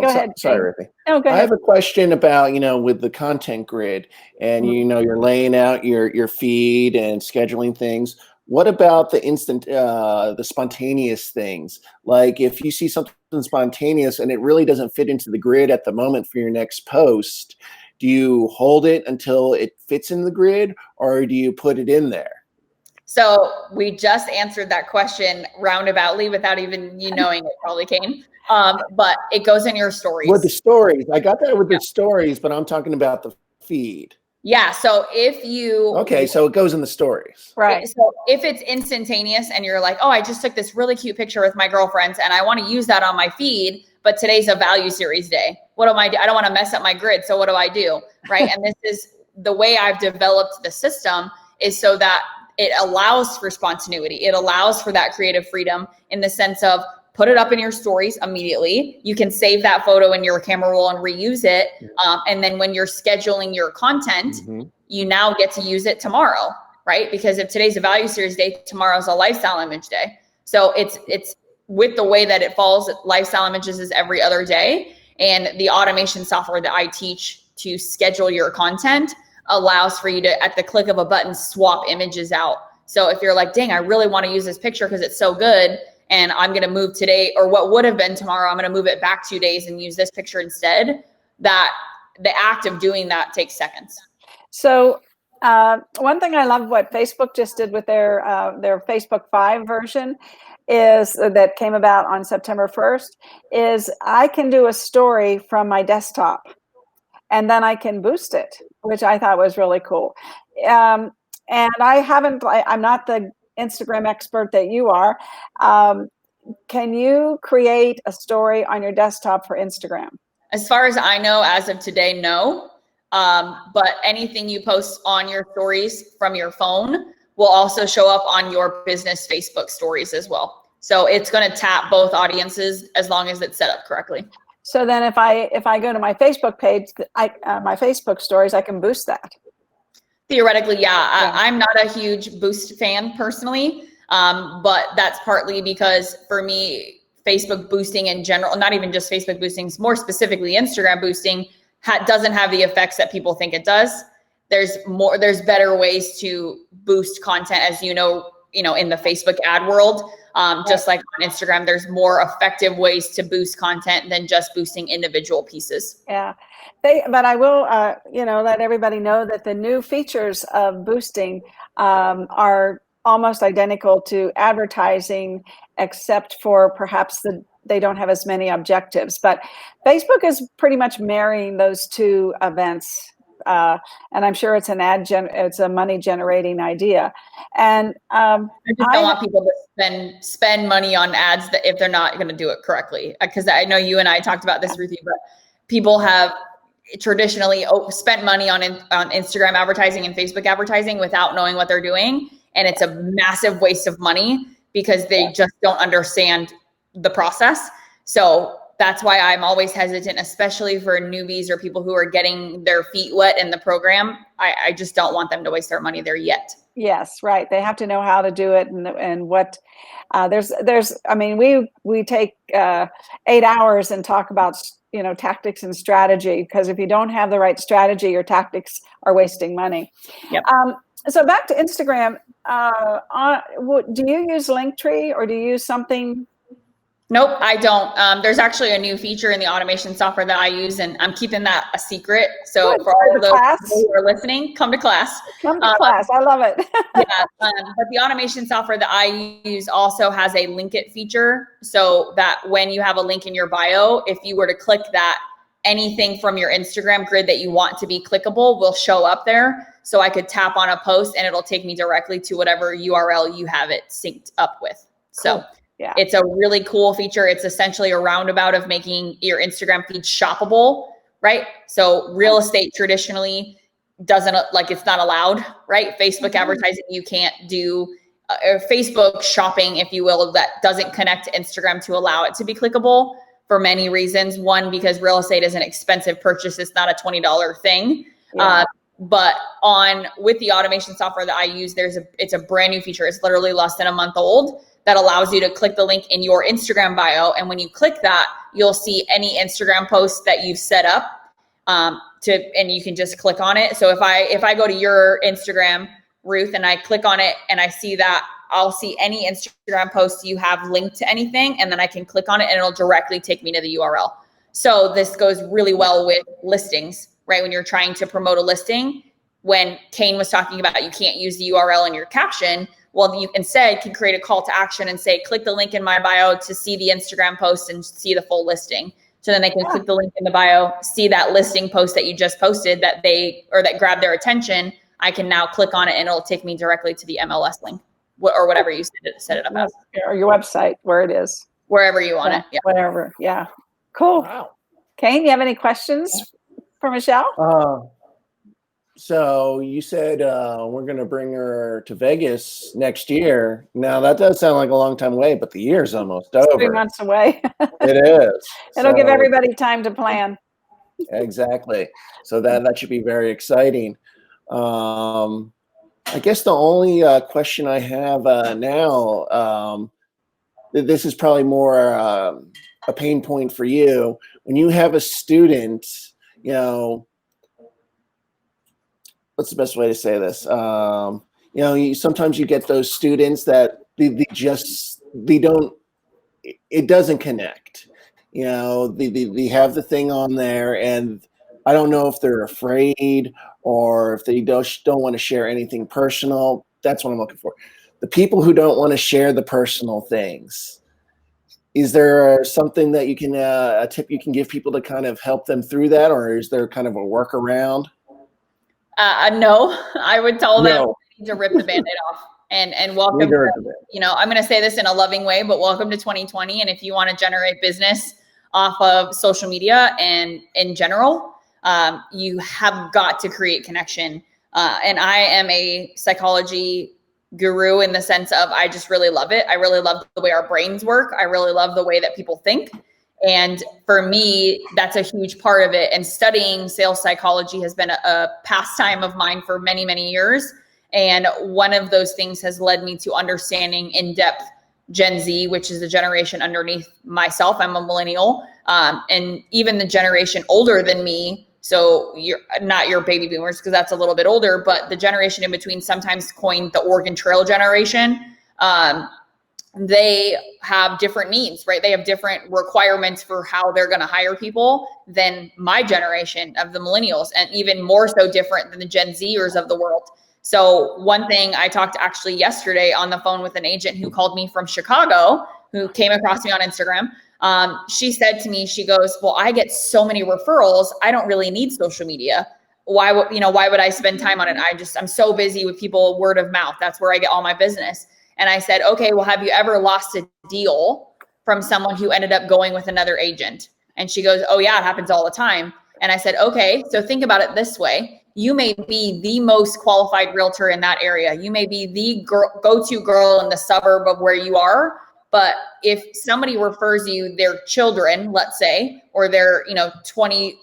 ahead. Sorry, Ruthie. No, go I ahead. have a question about, you know, with the content grid and, you know, you're laying out your feed and scheduling things. What about the spontaneous things? Like if you see something spontaneous and it really doesn't fit into the grid at the moment for your next post, do you hold it until it fits in the grid, or do you put it in there? So we just answered that question roundaboutly without even you knowing it, probably, Kane. But it goes in your stories. With the stories, I got that with the stories, but I'm talking about the feed. Yeah. So if you so it goes in the stories, right? So if it's instantaneous and you're like, oh, I just took this really cute picture with my girlfriends and I want to use that on my feed, but today's a value series day. What do I do? I don't want to mess up my grid. So what do I do? Right. And this is the way I've developed the system, is so that it allows for spontaneity. It allows for that creative freedom in the sense of put it up in your stories immediately. You can save that photo in your camera roll and reuse it. And then when you're scheduling your content, you now get to use it tomorrow, right? Because if today's a value series day, tomorrow's a lifestyle image day. So it's with the way that it falls, lifestyle images is every other day. And the automation software that I teach to schedule your content allows for you to, at the click of a button, swap images out. So if you're like, dang, I really want to use this picture because it's so good, and I'm going to move today, or what would have been tomorrow, I'm going to move it back 2 days and use this picture instead, that the act of doing that takes seconds. So one thing I love what Facebook just did with their Facebook 5 version is that came about on September 1st, is I can do a story from my desktop and then I can boost it, which I thought was really cool. And I'm not the Instagram expert that you are. Can you create a story on your desktop for Instagram? As far as I know, as of today, no. But anything you post on your stories from your phone will also show up on your business Facebook stories as well. So it's going to tap both audiences as long as it's set up correctly. So then if I go to my Facebook page, my Facebook stories, I can boost that. Theoretically, yeah. I'm not a huge boost fan personally, but that's partly because for me, Facebook boosting in general, not even just Facebook boosting, more specifically Instagram boosting, doesn't have the effects that people think it does. There's better ways to boost content, as you know, in the Facebook ad world. Just like on Instagram, there's more effective ways to boost content than just boosting individual pieces. Yeah. But I will, let everybody know that the new features of boosting are almost identical to advertising, except for perhaps they don't have as many objectives. But Facebook is pretty much marrying those two events. And I'm sure it's it's a money generating idea. And I just don't want people to spend money on ads if they're not going to do it correctly. Because I know you and I talked about this, Ruthie, but people have traditionally spent money on Instagram advertising and Facebook advertising without knowing what they're doing. And it's a massive waste of money because they just don't understand the process. So that's why I'm always hesitant, especially for newbies or people who are getting their feet wet in the program. I just don't want them to waste their money there yet. Yes, right. They have to know how to do it, and what there's I mean, we take 8 hours and talk about, you know, tactics and strategy, because if you don't have the right strategy, your tactics are wasting money. Yep. So back to Instagram, do you use Linktree, or do you use something? Nope, I don't. There's actually a new feature in the automation software that I use, and I'm keeping that a secret. So Good. for all of those Class. who are listening, come to class. Come to class. I love it. Yeah, but the automation software that I use also has a link it feature, so that when you have a link in your bio, if you were to click that, anything from your Instagram grid that you want to be clickable will show up there. So I could tap on a post and it'll take me directly to whatever URL you have it synced up with. So yeah, it's a really cool feature. It's essentially a roundabout of making your Instagram feed shoppable, right? So real estate traditionally doesn't, like, it's not allowed, right? Facebook advertising, you can't do, or Facebook shopping, if you will, that doesn't connect to Instagram to allow it to be clickable for many reasons. One, because real estate is an expensive purchase. It's not a $20 thing. Yeah. But with the automation software that I use, it's a brand new feature. It's literally less than a month old, that allows you to click the link in your Instagram bio. And when you click that, you'll see any Instagram post that you've set up, and you can just click on it. So if I go to your Instagram, Ruth, and I click on it and I see that, I'll see any Instagram post you have linked to anything, and then I can click on it and it'll directly take me to the URL. So this goes really well with listings, right? When you're trying to promote a listing, when Kane was talking about you can't use the URL in your caption, well, you instead can create a call to action and say, click the link in my bio to see the Instagram post and see the full listing. So then they can click the link in the bio, see that listing post that you just posted that grabbed their attention. I can now click on it and it'll take me directly to the MLS link, or whatever you set it up as. Or your website, where it is. Wherever you want it. Yeah. Whatever. Yeah. Cool. Wow. Kane, you have any questions for Michelle? So you said we're going to bring her to Vegas next year. Now that does sound like a long time away, but the year's almost over. 3 months away. It is. It'll give everybody time to plan. Exactly. So that should be very exciting. I guess the only question I have now, this is probably more a pain point for you. When you have a student, you know, what's the best way to say this? You know, sometimes you get those students that it doesn't connect. You know, they have the thing on there, and I don't know if they're afraid or if they don't want to share anything personal. That's what I'm looking for. The people who don't want to share the personal things. Is there something that you can, a tip you can give people to kind of help them through that, or is there kind of a workaround? No, I would tell them to rip the Band-Aid off and welcome. You know, I'm going to say this in a loving way, but welcome to 2020. And if you want to generate business off of social media and in general, you have got to create connection. And I am a psychology guru in the sense of I just really love it. I really love the way our brains work. I really love the way that people think. And for me, that's a huge part of it. And studying sales psychology has been a pastime of mine for many, many years. And one of those things has led me to understanding in depth Gen Z, which is the generation underneath myself. I'm a millennial. And even the generation older than me. So you're not your baby boomers, because that's a little bit older, but the generation in between, sometimes coined the Oregon Trail generation. They have different needs, right? They have different requirements for how they're going to hire people than my generation of the millennials, and even more so different than the Gen Zers of the world. So one thing I talked actually yesterday on the phone with an agent who called me from Chicago, who came across me on Instagram. She said to me, she goes, well, I get so many referrals. I don't really need social media. Why would I spend time on it? I'm so busy with people, word of mouth. That's where I get all my business. And I said, okay, well, have you ever lost a deal from someone who ended up going with another agent? And she goes, oh yeah, it happens all the time. And I said, okay, so think about it this way. you may be the most qualified realtor in that area. You may be the go-to girl in the suburb of where you are. But if somebody refers you their children, let's say, or their,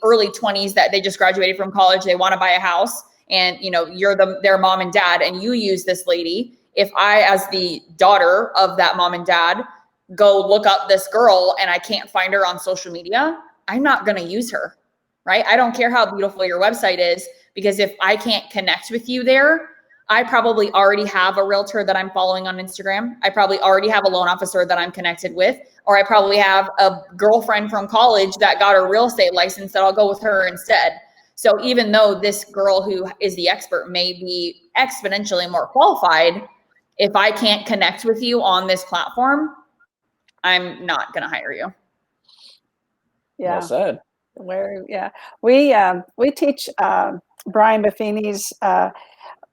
early 20s that they just graduated from college, they want to buy a house, and, you're their mom and dad, and you use this lady. If I, as the daughter of that mom and dad, go look up this girl and I can't find her on social media, I'm not going to use her, right? I don't care how beautiful your website is, because if I can't connect with you there, I probably already have a realtor that I'm following on Instagram. I probably already have a loan officer that I'm connected with, or I probably have a girlfriend from college that got a real estate license that I'll go with her instead. So even though this girl who is the expert may be exponentially more qualified, if I can't connect with you on this platform, I'm not going to hire you. Yeah. Well said. We teach Brian Buffini's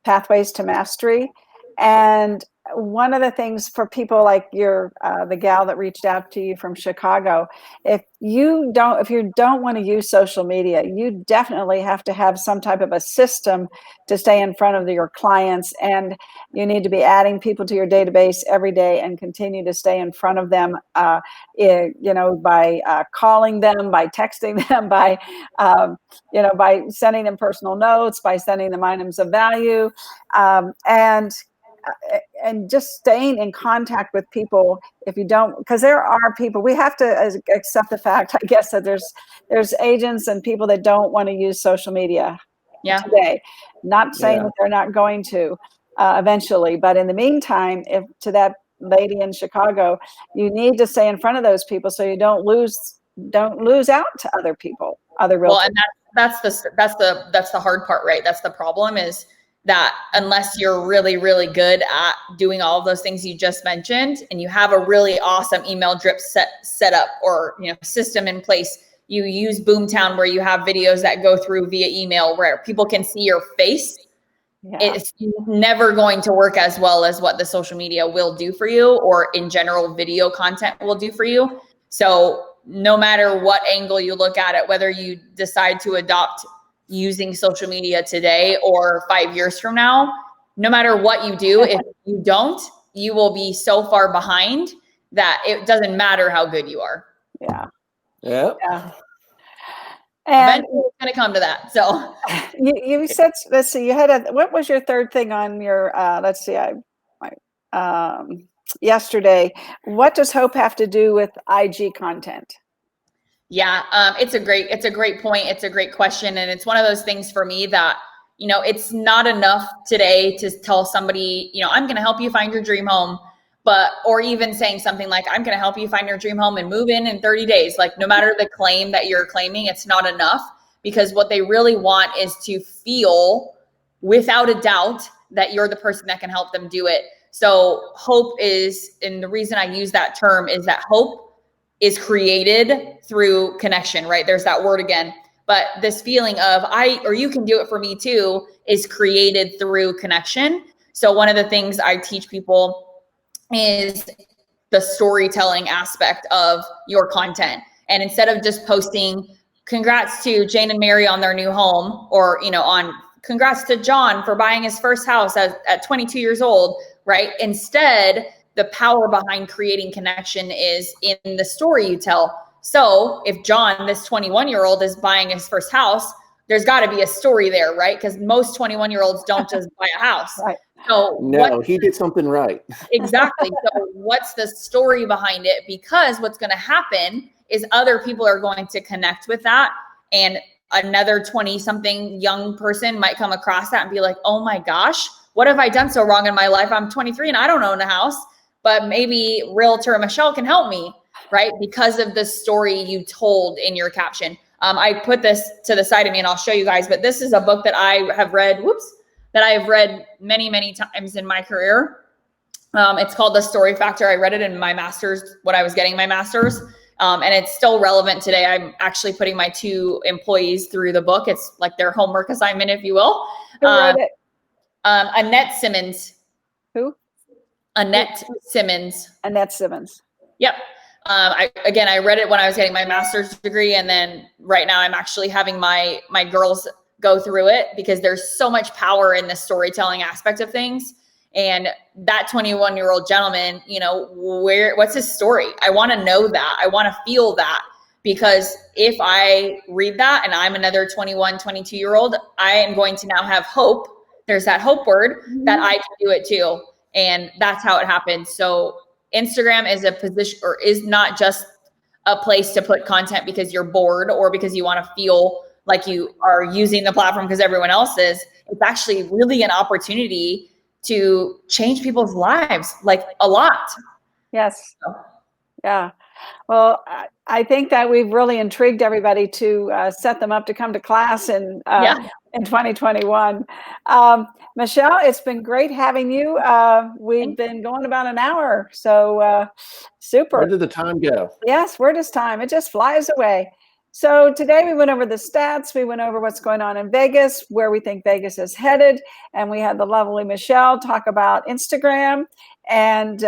Pathways to Mastery. And one of the things for people like the gal that reached out to you from Chicago, if you don't want to use social media, you definitely have to have some type of a system to stay in front of your clients, and you need to be adding people to your database every day and continue to stay in front of them, by calling them, by texting them, by sending them personal notes, by sending them items of value, and just staying in contact with people. If you don't, because there are people, we have to accept the fact, I guess, that there's agents and people that don't want to use social media today. Not saying that they're not going to eventually, but in the meantime, if to that lady in Chicago, you need to stay in front of those people so you don't lose out to other people, other realtors. Well, and that's the hard part, right? That's the problem, is that unless you're really, really good at doing all of those things you just mentioned, and you have a really awesome email drip set up, or system in place, you use Boomtown where you have videos that go through via email where people can see your face. It's never going to work as well as what the social media will do for you, or in general video content will do for you. So no matter what angle you look at it, whether you decide to adopt using social media today or 5 years from now, no matter what you do, if you don't, you will be so far behind that it doesn't matter how good you are. Yeah. And eventually it's going to come to that. So you said, let's see, you had what was your third thing on your, yesterday? What does Hope have to do with IG content? Yeah, it's a great point. It's a great question. And it's one of those things for me that, it's not enough today to tell somebody, I'm going to help you find your dream home, or even saying something like, I'm going to help you find your dream home and move in 30 days. Like, no matter the claim that you're claiming, it's not enough, because what they really want is to feel without a doubt that you're the person that can help them do it. So hope is, and the reason I use that term is that hope is created through connection, right? There's that word again. But this feeling of you can do it for me too is created through connection. So one of the things I teach people is the storytelling aspect of your content. And instead of just posting, congrats to Jane and Mary on their new home, or, on congrats to John for buying his first house at 22 years old, right? Instead, the power behind creating connection is in the story you tell. So if John, this 21-year-old, is buying his first house, there's got to be a story there, right? Because most 21-year-olds don't just buy a house. Right. So he did something right. Exactly. So what's the story behind it? Because what's going to happen is other people are going to connect with that, and another 20-something young person might come across that and be like, oh my gosh, what have I done so wrong in my life? I'm 23 and I don't own a house, but maybe Realtor Michelle can help me, right? Because of the story you told in your caption. I put this to the side of me and I'll show you guys, but this is a book that I have read, many, many times in my career. It's called The Story Factor. I read it in my master's when I was getting my master's. And it's still relevant today. I'm actually putting my 2 employees through the book. It's like their homework assignment, if you will. Who wrote it? Annette Simmons. Who? Annette Simmons. Annette Simmons. Yep. I read it when I was getting my master's degree. And then right now I'm actually having my girls go through it, because there's so much power in the storytelling aspect of things. And that 21-year-old gentleman, you know, what's his story? I want to know that. I want to feel that, because if I read that and I'm another 21, 22-year-old, I am going to now have hope. There's that hope word that I can do it too. And that's how it happens. So Instagram is a position, or is not just a place to put content because you're bored or because you want to feel like you are using the platform because everyone else is. It's actually really an opportunity to change people's lives, like a lot. Yes. Yeah. Well, I think that we've really intrigued everybody to set them up to come to class in 2021. Michelle, it's been great having you. We've been going about an hour, so super. Where did the time go? Yes, where does time? It just flies away. So today we went over the stats. We went over what's going on in Vegas, where we think Vegas is headed. And we had the lovely Michelle talk about Instagram. And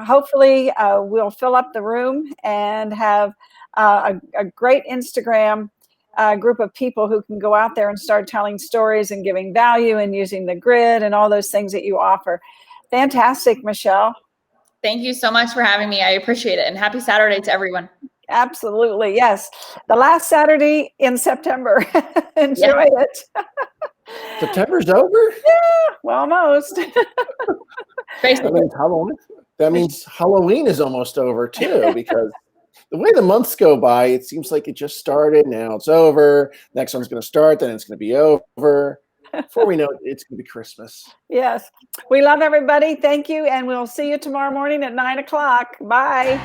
hopefully we'll fill up the room and have a great Instagram group of people who can go out there and start telling stories and giving value and using the grid and all those things that you offer. Fantastic, Michelle. Thank you so much for having me. I appreciate it. And happy Saturday to everyone. Absolutely. Yes. The last Saturday in September. Enjoy it. September's over? Yeah, well, almost. That means Halloween is almost over too, because the way the months go by, it seems like it just started. Now it's over. Next one's going to start. Then it's going to be over. Before we know it, it's going to be Christmas. Yes. We love everybody. Thank you. And we'll see you tomorrow morning at 9 o'clock. Bye.